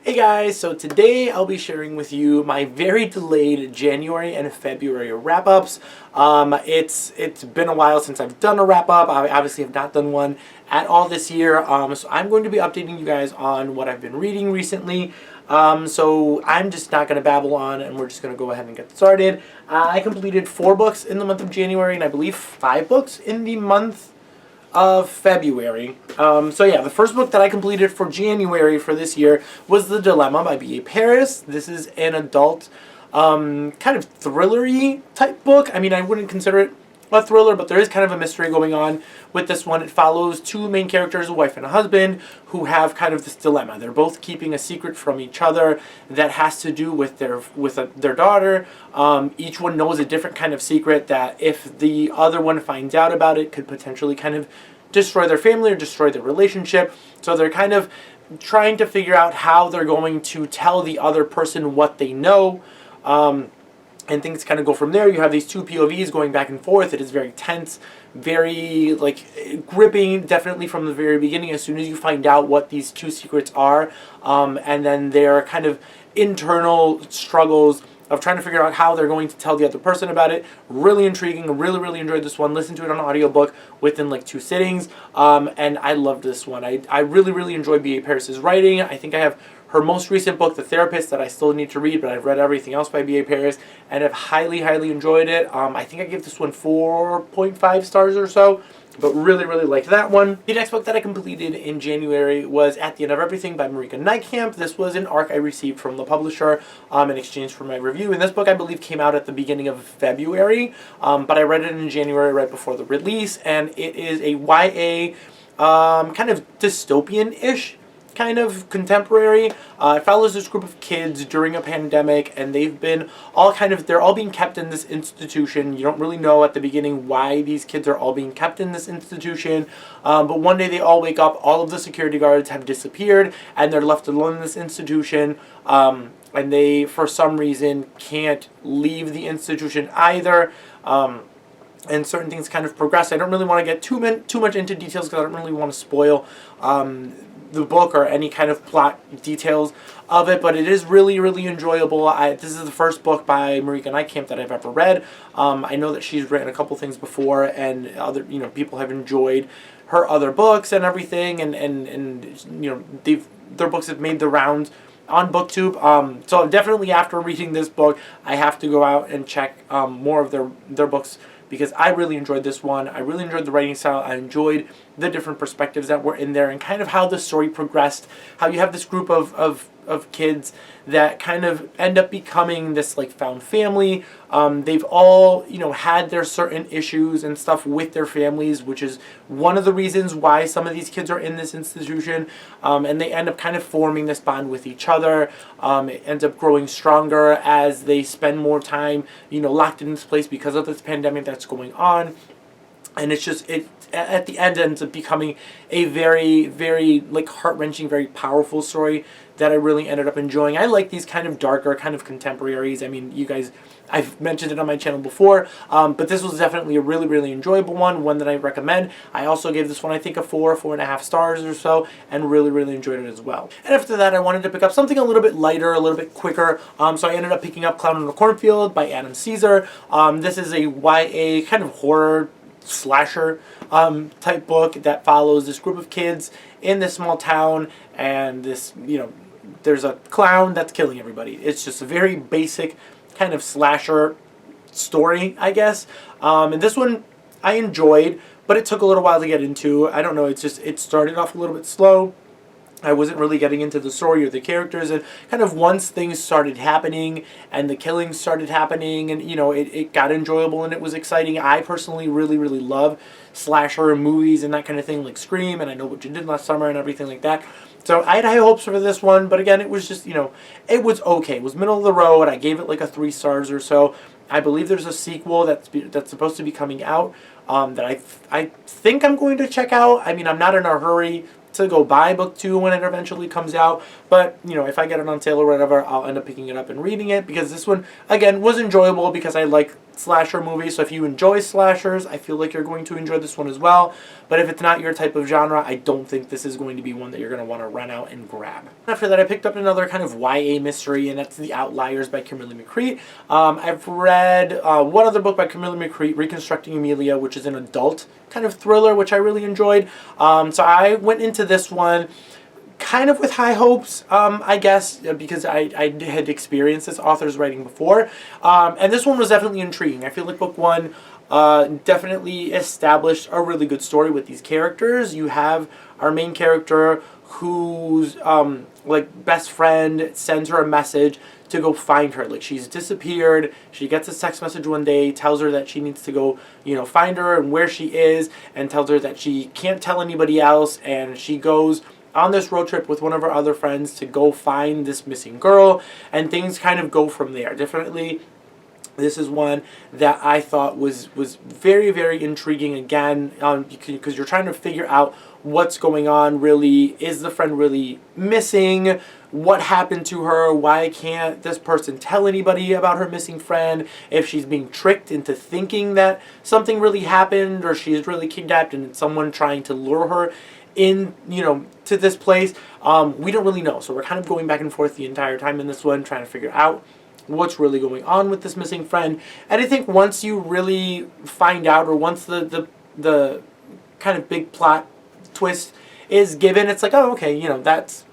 Hey guys, so today I'll be sharing with you my very delayed January and February wrap-ups. It's been a while since I've done a wrap-up. I obviously have not done one at all this year, so I'm going to be updating you guys on what I've been reading recently. So I'm just not going to babble on, and we're just going to go ahead and get started. I completed 4 books in the month of January, and I believe 5 books in the month of February. So yeah, the first book that I completed for January for this year was The Dilemma by B.A. Paris. This is an adult kind of thriller-y type book. I mean, I wouldn't consider it a thriller, but there is kind of a mystery going on with this one. It follows 2 main characters, a wife and a husband, who have kind of this dilemma. They're both keeping a secret from each other that has to do with their daughter. Each one knows a different kind of secret that if the other one finds out about it could potentially kind of destroy their family or destroy their relationship. So they're kind of trying to figure out how they're going to tell the other person what they know. And things kind of go from there. You have these 2 POVs going back and forth. It is very tense, very gripping, definitely from the very beginning as soon as you find out what these 2 secrets are. And then their kind of internal struggles of trying to figure out how they're going to tell the other person about it. Really intriguing. Really enjoyed this one. Listened to it on audiobook within 2 sittings. And I loved this one. I really enjoyed B.A. Paris's writing. I think I have her most recent book, The Therapist, that I still need to read, but I've read everything else by B.A. Paris and have highly enjoyed it. I think I gave this one 4.5 stars or so, but really liked that one. The next book that I completed in January was At the End of Everything by Marika Nightcamp. This was an ARC I received from the publisher in exchange for my review. And this book, I believe, came out at the beginning of February, but I read it in January right before the release, and it is a YA kind of dystopian-ish kind of contemporary. It follows this group of kids during a pandemic, and they're all being kept in this institution. You don't really know at the beginning why these kids are all being kept in this institution, but one day they all wake up, all of the security guards have disappeared, and they're left alone in this institution, and they, for some reason, can't leave the institution either. And certain things kind of progress. I don't really want to get too much into details because I don't really want to spoil the book or any kind of plot details of it, but it is really enjoyable. This is the first book by Marika Nightcamp that I've ever read. I know that she's written a couple things before, and other people have enjoyed her other books and everything, and their books have made the rounds on BookTube. So definitely after reading this book, I have to go out and check more of their books, because I really enjoyed this one. I really enjoyed the writing style. I enjoyed the different perspectives that were in there and kind of how the story progressed, how you have this group of kids that kind of end up becoming this found family. They've all had their certain issues and stuff with their families, which is one of the reasons why some of these kids are in this institution, and they end up kind of forming this bond with each other. It ends up growing stronger as they spend more time locked in this place because of this pandemic that's going on. And it's just, it at the end ends up becoming a very heart-wrenching, very powerful story that I really ended up enjoying. I like these kind of darker, kind of contemporaries. I mean, you guys, I've mentioned it on my channel before, but this was definitely a really enjoyable one that I recommend. I also gave this one, I think, a 4.5 stars or so, and really enjoyed it as well. And after that, I wanted to pick up something a little bit lighter, a little bit quicker, so I ended up picking up Clown in the Cornfield by Adam Caesar. This is a YA kind of horror slasher type book that follows this group of kids in this small town, and this there's a clown that's killing everybody. It's just a very basic kind of slasher story, I guess. And this one I enjoyed, but it took a little while to get into. I don't know, it started off a little bit slow. I wasn't really getting into the story or the characters, and kind of once things started happening and the killings started happening, and it got enjoyable and it was exciting. I personally really love slasher movies and that kind of thing, like Scream and I Know What You Did Last Summer and everything like that. So I had high hopes for this one, but again, it was just, it was okay. It was middle of the road. I gave it a 3 stars or so. I believe there's a sequel that's supposed to be coming out that I think I'm going to check out. I mean, I'm not in a hurry to go buy book 2 when it eventually comes out, but you know, if I get it on sale or whatever, I'll end up picking it up and reading it, because this one again was enjoyable because I like slasher movies. So if you enjoy slashers, I feel like you're going to enjoy this one as well. But if it's not your type of genre, I don't think this is going to be one that you're going to want to run out and grab. After that, I picked up another kind of YA mystery, and that's The Outliers by Kimberly McCreet. I've read one other book by Kimberly McCreet, Reconstructing Amelia, which is an adult kind of thriller, which I really enjoyed. So I went into this one kind of with high hopes, I guess, because I had experienced this author's writing before. And this one was definitely intriguing. I feel like book one definitely established a really good story with these characters. You have our main character whose like best friend sends her a message to go find her. Like, she's disappeared. She gets a text message one day, tells her that she needs to go, you know, find her and where she is, and tells her that she can't tell anybody else, and she goes on this road trip with one of her other friends to go find this missing girl, and things kind of go from there. Definitely, this is one that I thought was very, very intriguing again, because you're trying to figure out what's going on. Really, is the friend really missing? What happened to her? Why can't this person tell anybody about her missing friend? If she's being tricked into thinking that something really happened, or she's really kidnapped and it's someone trying to lure her in, you know, to this place, we don't really know. So we're kind of going back and forth the entire time in this one, trying to figure out what's really going on with this missing friend. And I think once you really find out, or once the kind of big plot twist is given, it's like, oh, okay, you know, that's,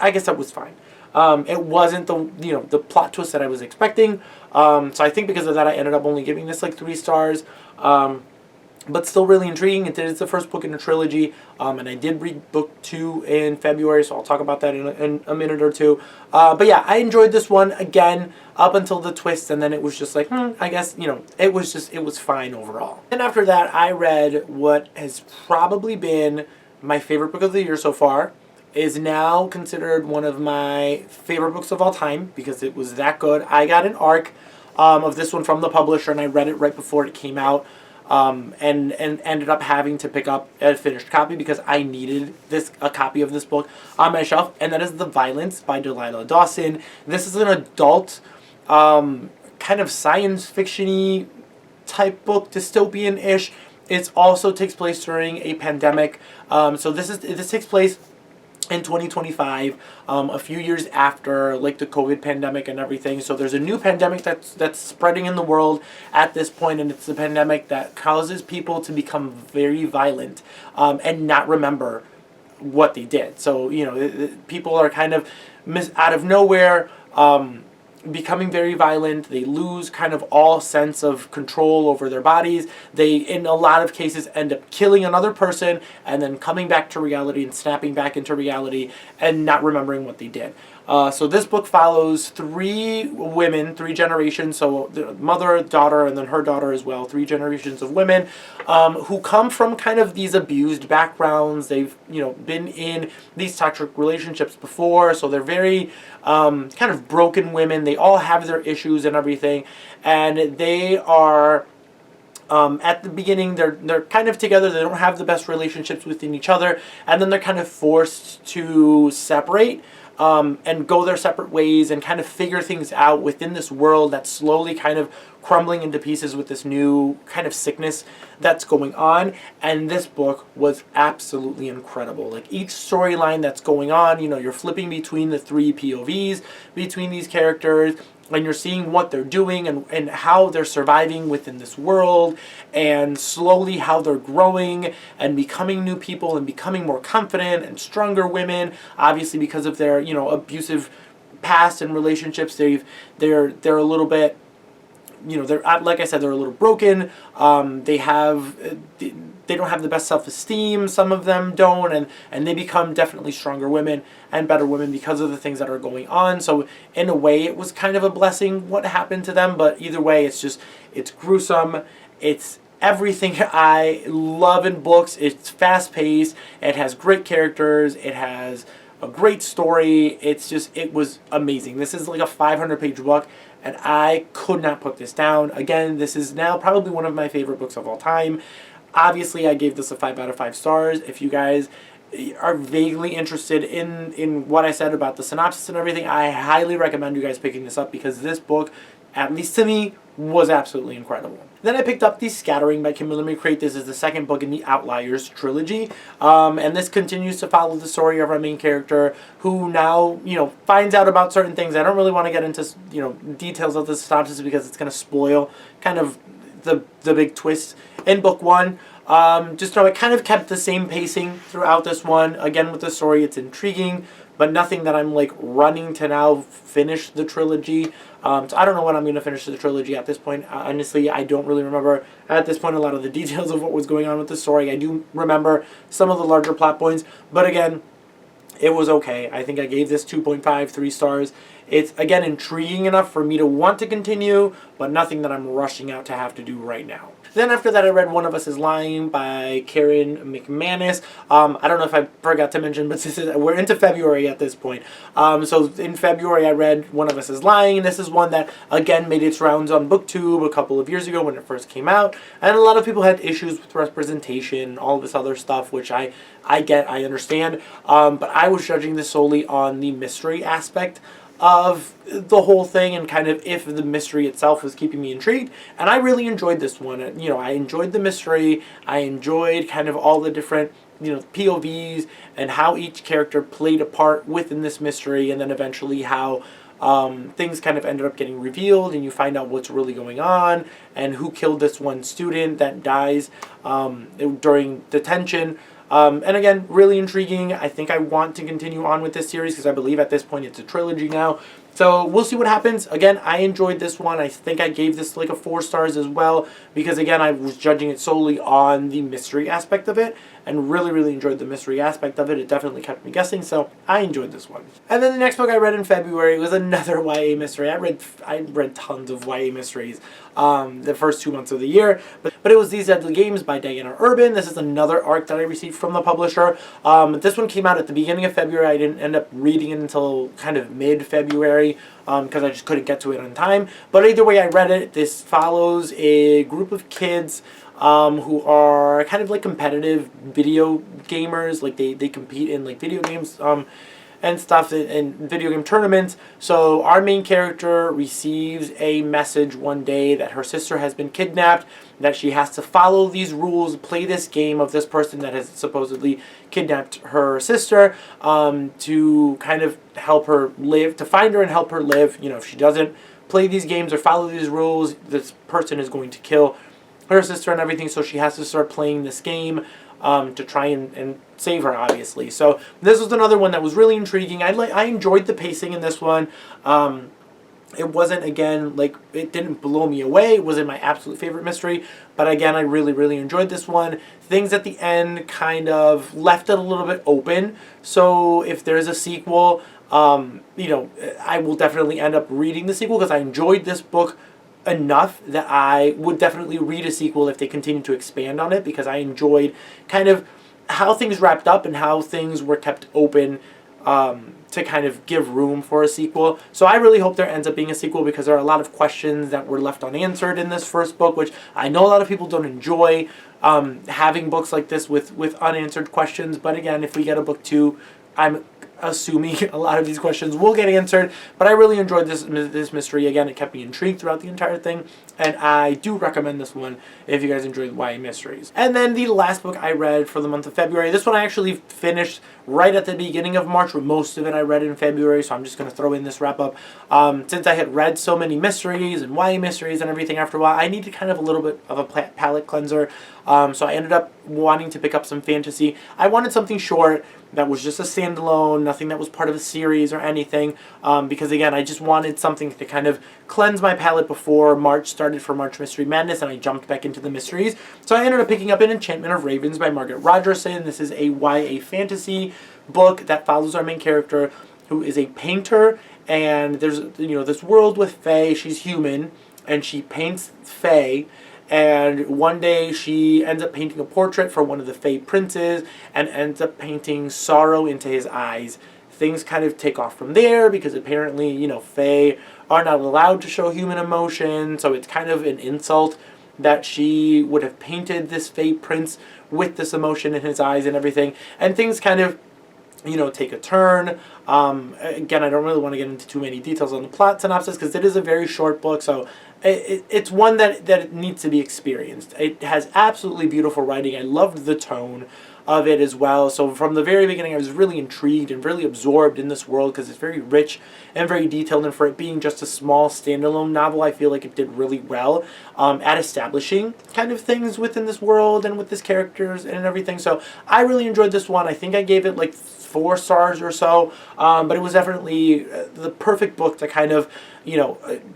I guess that was fine. It wasn't the plot twist that I was expecting. So I think because of that, I ended up only giving this like 3 stars. But still really intriguing. It's the first book in a trilogy, and I did read book 2 in February, so I'll talk about that in a minute or two. But yeah, I enjoyed this one again up until the twist, and then it was just like, I guess, you know, it was fine overall. And after that, I read what has probably been my favorite book of the year so far. Is now considered one of my favorite books of all time because it was that good. I got an ARC of this one from the publisher, and I read it right before it came out. And ended up having to pick up a finished copy because I needed a copy of this book on my shelf, and that is The Violence by Delilah Dawson. This is an adult kind of science fiction-y type book, dystopian-ish. It also takes place during a pandemic. So this takes place in 2025, a few years after like the COVID pandemic and everything. So there's a new pandemic that's spreading in the world at this point, and it's the pandemic that causes people to become very violent and not remember what they did. So, you know, people are kind of out of nowhere becoming very violent. They lose kind of all sense of control over their bodies. They, in a lot of cases, end up killing another person and then coming back to reality and snapping back into reality and not remembering what they did. So this book follows 3 women, 3 generations, so the mother, daughter, and then her daughter as well, 3 generations of women who come from kind of these abused backgrounds. They've, you know, been in these toxic relationships before, so they're very kind of broken women. They all have their issues and everything, and they are at the beginning, they're kind of together. They don't have the best relationships within each other, and then they're kind of forced to separate and go their separate ways and kind of figure things out within this world that's slowly kind of crumbling into pieces with this new kind of sickness that's going on. And this book was absolutely incredible. Like, each storyline that's going on, you know, you're flipping between the 3 POVs between these characters, and you're seeing what they're doing and how they're surviving within this world, and slowly how they're growing and becoming new people and becoming more confident and stronger women, obviously because of their, you know, abusive past and relationships. They're a little bit, you know, they're, like I said, they're a little broken. They don't have the best self-esteem. Some of them don't, and they become definitely stronger women and better women because of the things that are going on. So in a way, it was kind of a blessing what happened to them, but either way, it's gruesome. It's everything I love in books. It's fast-paced. It has great characters. It has a great story. It was amazing. This is like a 500-page book, and I could not put this down. Again, this is now probably one of my favorite books of all time. Obviously, I gave this a 5 out of 5 stars. If you guys are vaguely interested in what I said about the synopsis and everything, I highly recommend you guys picking this up, because this book, at least to me, was absolutely incredible. Then I picked up The Scattering by Kimberly McCreight. This is the second book in the Outliers trilogy, and this continues to follow the story of our main character, who now, finds out about certain things. I don't really want to get into, details of the synopsis, because it's going to spoil kind of the big twist in book one. Just know it kind of kept the same pacing throughout this one. Again, with the story, it's intriguing, but nothing that I'm like running to now finish the trilogy. So I don't know when I'm going to finish the trilogy at this point. Honestly, I don't really remember at this point a lot of the details of what was going on with the story. I do remember some of the larger plot points, but again, it was okay. I think I gave this 2.5, 3 stars. It's, again, intriguing enough for me to want to continue, but nothing that I'm rushing out to have to do right now. Then after that, I read One of Us is Lying by Karen McManus. I don't know if I forgot to mention, but we're into February at this point. So in February, I read One of Us is Lying. This is one that, again, made its rounds on BookTube a couple of years ago when it first came out. And a lot of people had issues with representation, all this other stuff, which I get, I understand. But I was judging this solely on the mystery aspect of the whole thing, and kind of if the mystery itself was keeping me intrigued. And I really enjoyed this one. I enjoyed the mystery. I enjoyed kind of all the different, POVs and how each character played a part within this mystery, and then eventually how things kind of ended up getting revealed, and you find out what's really going on and who killed this one student that dies during detention. And again, really intriguing. I think I want to continue on with this series, because I believe at this point it's a trilogy now. So we'll see what happens. Again, I enjoyed this one. I think I gave this like a 4 stars as well, because again, I was judging it solely on the mystery aspect of it, and really enjoyed the mystery aspect of it. It definitely kept me guessing, so I enjoyed this one. And then the next book I read in February was another YA mystery. I read tons of YA mysteries the first 2 months of the year, but it was These Deadly Games by Diana Urban. This is another arc that I received from the publisher. This one came out at the beginning of February. I didn't end up reading it until kind of mid-February, because I just couldn't get to it on time. But either way, I read it. This follows a group of kids who are kind of like competitive video gamers. Like they compete in like video games and stuff in video game tournaments. So our main character receives a message one day that her sister has been kidnapped, that she has to follow these rules, play this game of this person that has supposedly kidnapped her sister, to kind of help her live, to find her and help her live. If she doesn't play these games or follow these rules, this person is going to kill her sister and everything, so she has to start playing this game to try and save her, obviously. So this was another one that was really intriguing. I enjoyed the pacing in this one. It wasn't, again, like, it didn't blow me away. It wasn't my absolute favorite mystery, but again, I really enjoyed this one. Things at the end kind of left it a little bit open, so if there's a sequel, I will definitely end up reading the sequel, because I enjoyed this book enough that I would definitely read a sequel if they continue to expand on it, because I enjoyed kind of how things wrapped up and how things were kept open to kind of give room for a sequel. So I really hope there ends up being a sequel, because there are a lot of questions that were left unanswered in this first book, which I know a lot of people don't enjoy having books like this with unanswered questions. But again, if we get a book 2, I'm assuming a lot of these questions will get answered. But I really enjoyed this mystery. Again, it kept me intrigued throughout the entire thing, and I do recommend this one if you guys enjoy YA mysteries. And then the last book I read for the month of February, this one I actually finished right at the beginning of March, but most of it I read in February, so I'm just going to throw in this wrap up. Since I had read so many mysteries and YA mysteries and everything after a while, I needed kind of a little bit of a palate cleanser, so I ended up wanting to pick up some fantasy. I wanted something short that was just a standalone, nothing that was part of a series or anything, because again, I just wanted something to kind of cleanse my palate before March started for March Mystery Madness, and I jumped back into the mysteries. So I ended up picking up an Enchantment of Ravens by Margaret Rogerson. This is a YA fantasy book that follows our main character, who is a painter, and there's this world with fae. She's human, and she paints fae. And one day she ends up painting a portrait for one of the Fae princes, and ends up painting sorrow into his eyes. Things kind of take off from there, because apparently, Fae are not allowed to show human emotion, so it's kind of an insult that she would have painted this fate prince with this emotion in his eyes and everything. And things kind of, take a turn. Again, I don't really want to get into too many details on the plot synopsis because it is a very short book, so it's one that needs to be experienced. It has absolutely beautiful writing. I loved the tone of it as well. So from the very beginning, I was really intrigued and really absorbed in this world because it's very rich and very detailed. And for it being just a small standalone novel, I feel like it did really well at establishing kind of things within this world and with these characters and everything. So I really enjoyed this one. I think I gave it like 4 stars or so, but it was definitely the perfect book to kind of,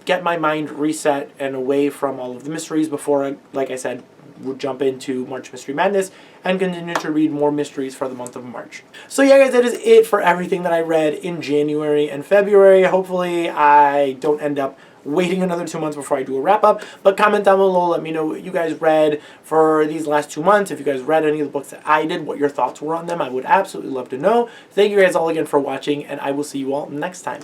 get my mind reset and away from all of the mysteries before I, like I said, would jump into March Mystery Madness and continue to read more mysteries for the month of March. So yeah, guys, that is it for everything that I read in January and February. Hopefully I don't end up waiting another 2 months before I do a wrap-up, but comment down below, let me know what you guys read for these last 2 months. If you guys read any of the books that I did, what your thoughts were on them, I would absolutely love to know. Thank you guys all again for watching, and I will see you all next time.